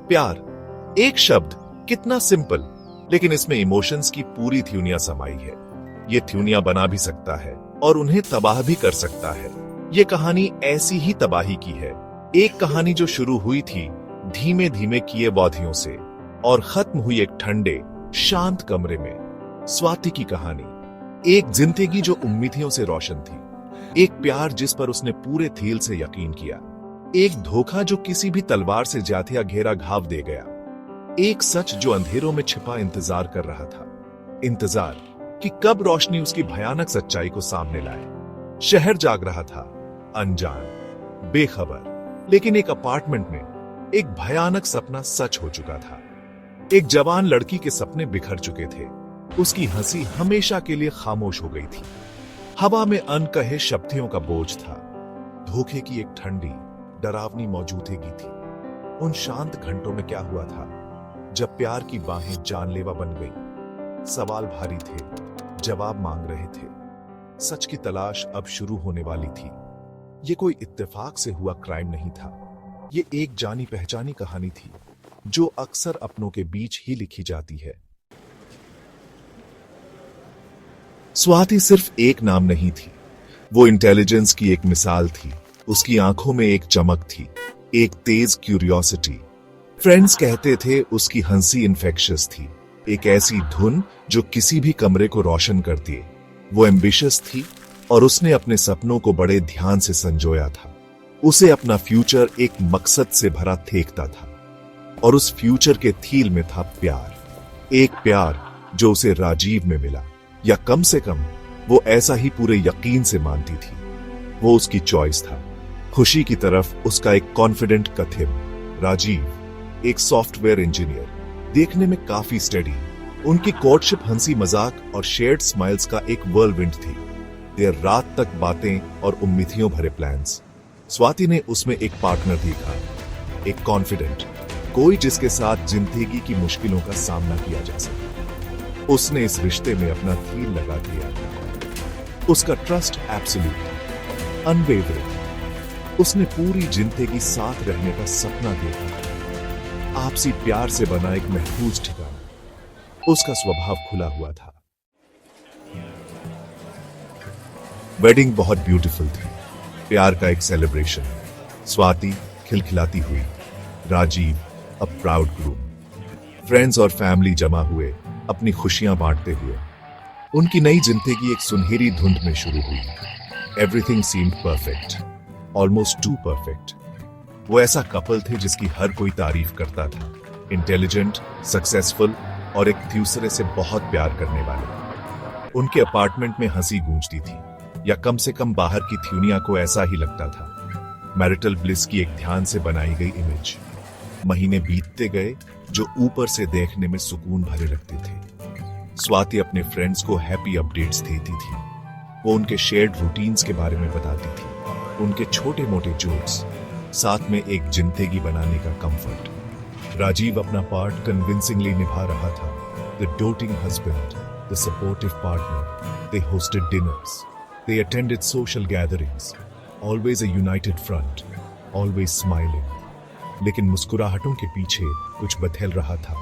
प्यार, एक शब्द, कितना सिंपल, लेकिन इसमें इमोशंस की पूरी थ्यूनिया समाई है। ये थ्यूनिया बना भी सकता है और उन्हें तबाह भी कर सकता है। ये कहानी ऐसी ही तबाही की है। एक कहानी जो शुरू हुई थी धीमे धीमे किए बौद्धियों से और खत्म हुई एक ठंडे शांत कमरे में। स्वाति की कहानी, एक जिंदगी जो उम्मीदों से रोशन थी, एक प्यार जिस पर उसने पूरे दिल से यकीन किया, एक धोखा जो किसी भी तलवार से ज्यादा गहरा घाव दे गया, एक सच जो अंधेरों में छिपा इंतजार कर रहा था, इंतजार कि कब रोशनी उसकी भयानक सच्चाई को सामने लाए। शहर जाग रहा था, अनजान, बेखबर, लेकिन एक अपार्टमेंट में एक भयानक सपना सच हो चुका था। एक जवान लड़की के सपने बिखर चुके थे, उसकी हंसी हमेशा के लिए खामोश हो गई थी। हवा में अनकहे शब्दों का बोझ था, धोखे की एक ठंडी डरावनी मौजूदगी थी। उन शांत घंटों में क्या हुआ था जब प्यार की बाहें जानलेवा बन गई। सवाल भारी थे, जवाब मांग रहे थे, सच की तलाश अब शुरू होने वाली थी। ये कोई इत्तेफाक से हुआ क्राइम नहीं था, ये एक जानी पहचानी कहानी थी जो अक्सर अपनों के बीच ही लिखी जाती है। स्वाति सिर्फ एक नाम नहीं थी, वो इंटेलिजेंस की एक मिसाल थी। उसकी आंखों में एक चमक थी, एक तेज क्यूरियोसिटी। फ्रेंड्स कहते थे उसकी हंसी इन्फेक्शियस थी, एक ऐसी धुन जो किसी भी कमरे को रोशन कर दिए। वो एम्बिशियस थी और उसने अपने सपनों को बड़े ध्यान से संजोया था। उसे अपना फ्यूचर एक मकसद से भरा देखता था और उस फ्यूचर के थील में था प्यार। एक प्यार जो उसे राजीव में मिला, या कम से कम वो ऐसा ही पूरे यकीन से मानती थी। वो उसकी चॉइस था। खुशी की तरफ उसका एक कॉन्फिडेंट कथिम, राजीव एक सॉफ्टवेयर इंजीनियर, देखने में काफी स्टडी। उनकी कोर्टशिप हंसी मजाक और शेयर्ड स्माइल्स का एक व्हर्लविंड थी। देर रात तक बातें और उम्मीदों भरे प्लान्स। स्वाति ने उसमें एक पार्टनर देखा, एक कॉन्फिडेंट, कोई जिसके साथ जिंदगी की मुश्किलों का सामना किया जा सके। उसने इस रिश्ते में अपना दिल लगा दिया। उसका ट्रस्ट एब्सोल्यूट, अनवेवरिंग। उसने पूरी जिंदगी साथ रहने का सपना देखा, आपसी प्यार से बना एक महफूज ठिकाना। उसका स्वभाव खुला हुआ था। वेडिंग बहुत ब्यूटीफुल थी, प्यार का एक सेलिब्रेशन। स्वाति खिलखिलाती हुई, Rajeev a proud groom. Friends और फैमिली जमा हुए, अपनी खुशियां बांटते हुए। उनकी नई जिंदगी एक सुनहरी धुंध में शुरू हुई। Everything seemed perfect, almost two perfect. वो ऐसा कपल थे जिसकी हर कोई तारीफ करता था, इंटेलिजेंट, सक्सेसफुल और एक दूसरे से बहुत प्यार करने वाले। उनके अपार्टमेंट में हंसी गूंजती थी, या कम से कम बाहर की थ्यूनिया को ऐसा ही लगता था। मैरिटल ब्लिस की एक ध्यान से बनाई गई इमेज। महीने बीतते गए जो ऊपर से देखने में सुकून भरे लगते थे। स्वाति अपने फ्रेंड्स को हैप्पी अपडेट्स देती थी। वो उनके शेयर्ड रूटीन्स के बारे में बताती थी, उनके छोटे मोटे जोक्स, साथ में एक जिंदगी बनाने का कंफर्ट। राजीव अपना पार्ट कन्विंसिंगली निभा रहा था। The doting husband, the supportive partner. They hosted dinners, they attended social gatherings, always a United front, always smiling. लेकिन मुस्कुराहटों के पीछे कुछ बदल रहा था,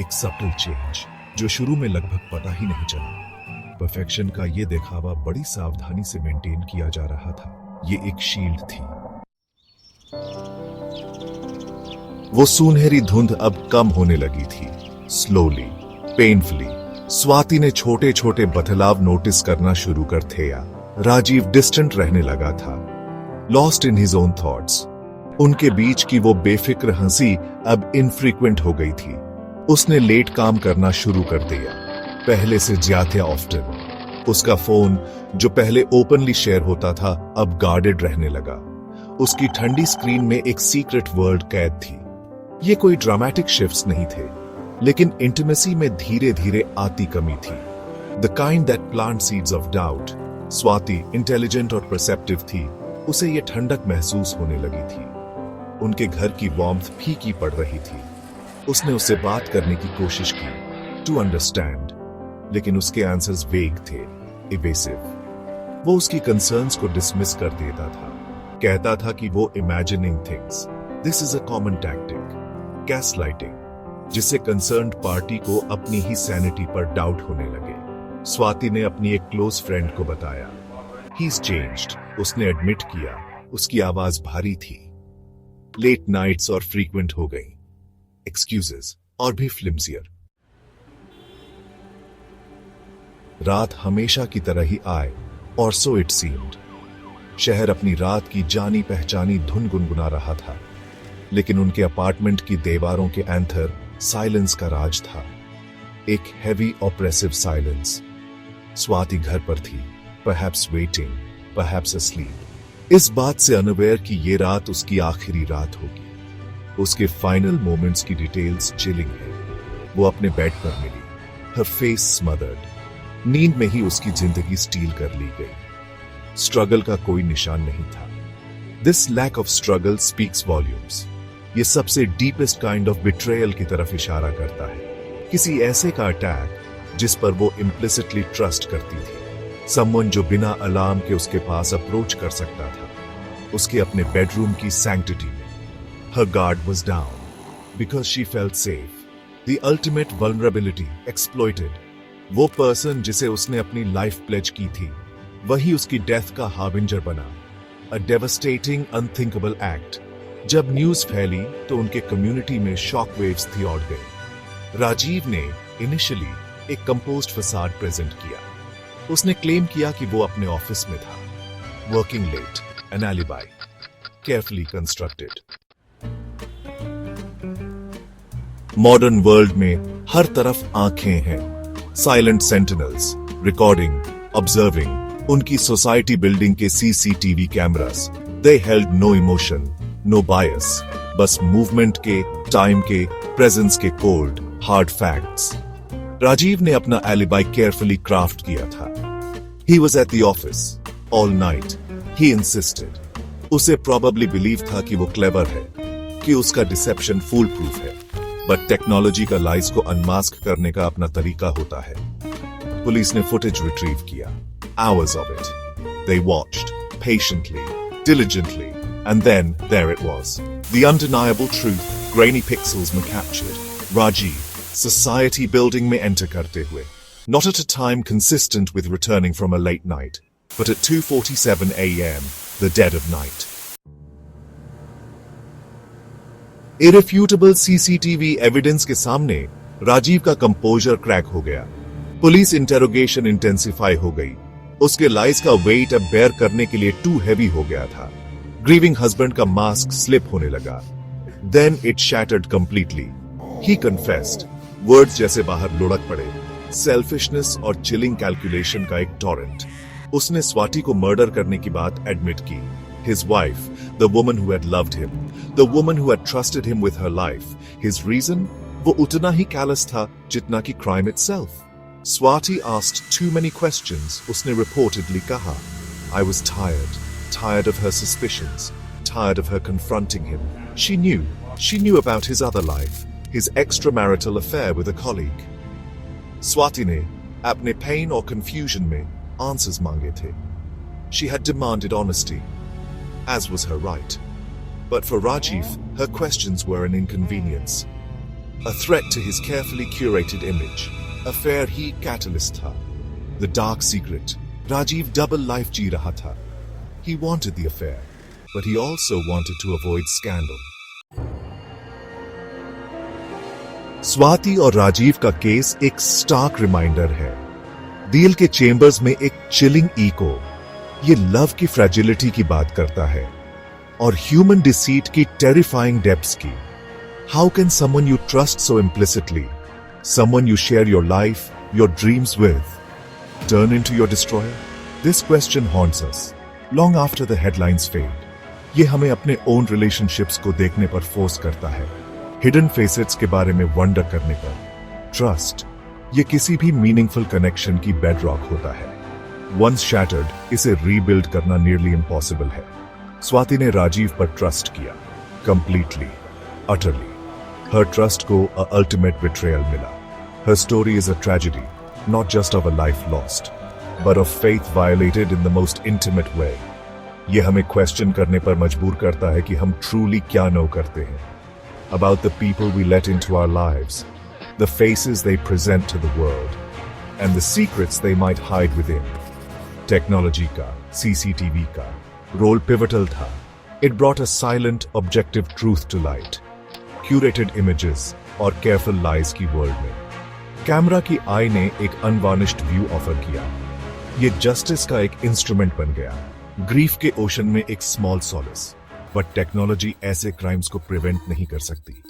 एक सटल चेंज जो शुरू में लगभग पता ही नहीं चला। परफेक्शन का ये दिखावा बड़ी सावधानी से मेंटेन किया जा रहा था। ये एक शील्ड थी। वो सुनहरी धुंध अब कम होने लगी थी, स्लोली, पेनफुली। स्वाति ने छोटे छोटे बदलाव नोटिस करना शुरू कर दिया। राजीव डिस्टेंट रहने लगा था, lost in his own thoughts. उनके बीच की वो बेफिक्र हंसी अब इनफ्रीक्वेंट हो गई थी। उसने लेट काम करना शुरू कर दिया, पहले से ज्यादा ऑफ्टन। उसका फोन जो पहले ओपनली शेयर होता था अब गार्डेड रहने लगा। उसकी ठंडी स्क्रीन में एक सीक्रेट वर्ल्ड कैद थी। ये कोई ड्रामेटिक शिफ्ट्स नहीं थे, लेकिन इंटिमेसी में धीरे धीरे आती कमी थी। The kind that plant seeds of doubt. Swati intelligent और परसेप्टिव थी, उसे ये ठंडक महसूस होने लगी थी। उनके घर की वार्मथ फीकी पड़ रही थी। उसने उससे बात करने की कोशिश की, टू अंडरस्टैंड, लेकिन उसके आंसर्स वेग थे, इवेसिव। वो उसकी कंसर्न्स को डिसमिस कर देता था, कहता था कि वो imagining things, this is a common tactic. Gaslighting, जिससे कंसर्न्ड पार्टी को अपनी ही सैनिटी पर डाउट होने लगे। स्वाति ने अपनी एक क्लोज फ्रेंड को बताया, ही इज चेंज्ड। उसने एडमिट किया, उसकी आवाज भारी थी, लेट नाइट्स और फ्रीक्वेंट हो गई, एक्सक्यूजेस और भी फ्लिम्सियर। रात हमेशा की तरह ही आए, और सो इट सीम्ड। शहर अपनी रात की जानी पहचानी धुन गुनगुना रहा था, लेकिन उनके अपार्टमेंट की दीवारों के एंथर साइलेंस का राज था, एक हैवी ऑप्रेसिव साइलेंस। स्वाति घर पर थी, परहैप्स वेटिंग, परहैप्स asleep, इस बात से अनअवेयर कि ये रात उसकी आखिरी रात होगी। उसके फाइनल मोमेंट्स की डिटेल्स चिलिंग है। वो अपने बेड पर मिली, हर फेस स्मदर्ड। नींद में ही उसकी जिंदगी स्टील कर ली गई। स्ट्रगल का कोई निशान नहीं था। This lack of struggle speaks volumes. ये सबसे डीपेस्ट काइंड ऑफ बिट्रेयल की तरफ इशारा करता है, किसी ऐसे का अटैक जिस पर वो इम्प्लिसिटली ट्रस्ट करती थी, समवन जो बिना अलार्म के उसके पास अप्रोच कर सकता था, उसके अपने बेडरूम की सैंक्टिटी में। Her guard was down because she felt safe. The ultimate vulnerability exploited. वो पर्सन जिसे उसने अपनी लाइफ प्लेज की थी, वही उसकी डेथ का हार्बिंजर बना। अ डेवस्टेटिंग अनथिंकेबल एक्ट। जब न्यूज फैली तो उनके कम्युनिटी में शॉक वेव्स दौड़ गए। राजीव ने इनिशियली एक कंपोज्ड फसाड प्रेजेंट किया। उसने क्लेम किया कि वो अपने ऑफिस में था, working late, an alibi, carefully constructed. Modern world में हर तरफ आंखें हैं, साइलेंट सेंटिनल्स, रिकॉर्डिंग, ऑब्जर्विंग। उनकी सोसाइटी बिल्डिंग के CCTV cameras, they held no emotion, no bias, बस मूवमेंट के, टाइम के, प्रेजेंस के कोल्ड हार्ड फैक्ट्स। राजीव ने अपना एलिबाई केयरफुली क्राफ्ट किया था। He was at the office all night, he insisted. उसे प्रोबेबली बिलीव था कि वो क्लेवर है, कि उसका डिसेप्शन फूल प्रूफ है, बट टेक्नोलॉजी का लाइज को अनमास्क करने का अपना तरीका होता है। पुलिस ने फुटेज रिट्रीव किया, hours of it. They watched, patiently, diligently, and then there it was. The undeniable truth, grainy pixels में captured. Rajiv, society building में enter करते हुए. Not at a time consistent with returning from a late night, but at 2:47 a.m., the dead of night. Irrefutable CCTV evidence के सामने राजीव का composer crack हो गया। Police interrogation intensify हो गई। उसके लाइज का वेट अब बेयर करने के लिए टू हैवी हो गया था। ग्रीविंग हस्बैंड का मास्क स्लिप होने लगा। Then it shattered completely. He confessed, words जैसे बाहर लुढ़क पड़े। सेल्फिशनेस और चिलिंग कैलकुलेशन का एक टॉरेंट। उसने स्वाति को मर्डर करने की बात एडमिट की। His wife, the woman who had loved him, the woman who had trusted him with her life. His reason? वो उतना ही callous था जितना कि crime itself. Swati asked too many questions. उसने reportedly कहा, I was tired of her suspicions, tired of her confronting him. She knew about his other life, his extramarital affair with a colleague. Swati ने अपने pain और confusion में answers मांगे थे. She had demanded honesty, as was her right. But for Rajiv, her questions were an inconvenience, a threat to his carefully curated image. Affair he catalyst था. The dark secret. Rajiv double life जी रहा था. He wanted the affair, but he also wanted to avoid scandal. Swati और राजीव का case एक Stark reminder है। दिल के chambers में एक चिलिंग इको। ये लव की फ्रेजिलिटी की बात करता है और ह्यूमन डिसीट की टेरिफाइंग डेप्थ्स की। How can someone you trust so implicitly, someone you share your life, your dreams with, turn into your destroyer? This question haunts us long after the headlines fade. ये हमें अपने own relationships को देखने पर force करता है, hidden facets के बारे में वंडर करने पर। Trust, ये किसी भी meaningful connection की bedrock होता है। Once shattered, इसे rebuild करना nearly impossible है। स्वाति ने राजीव पर ट्रस्ट किया, completely, utterly. Her trust को a ultimate betrayal मिला. Her story is a tragedy, not just of a life lost, but of faith violated in the most intimate way. ये हमें question करने पर मजबूर करता है कि हम ट्रूली क्या नो करते हैं। about the people we let into our lives, the faces they present to the world, and the secrets they might hide within. Technology का, सीसीटीवी का रोल पिवटल था. It brought a silent, objective truth to light. Curated images और careful lies की world में camera की आई ने एक अनवार्निश्ड view offer किया. ये जस्टिस का एक इंस्ट्रूमेंट बन गया, ग्रीफ के ओशन में एक स्मॉल सॉलिस. बट टेक्नोलॉजी ऐसे क्राइम्स को प्रिवेंट नहीं कर सकती.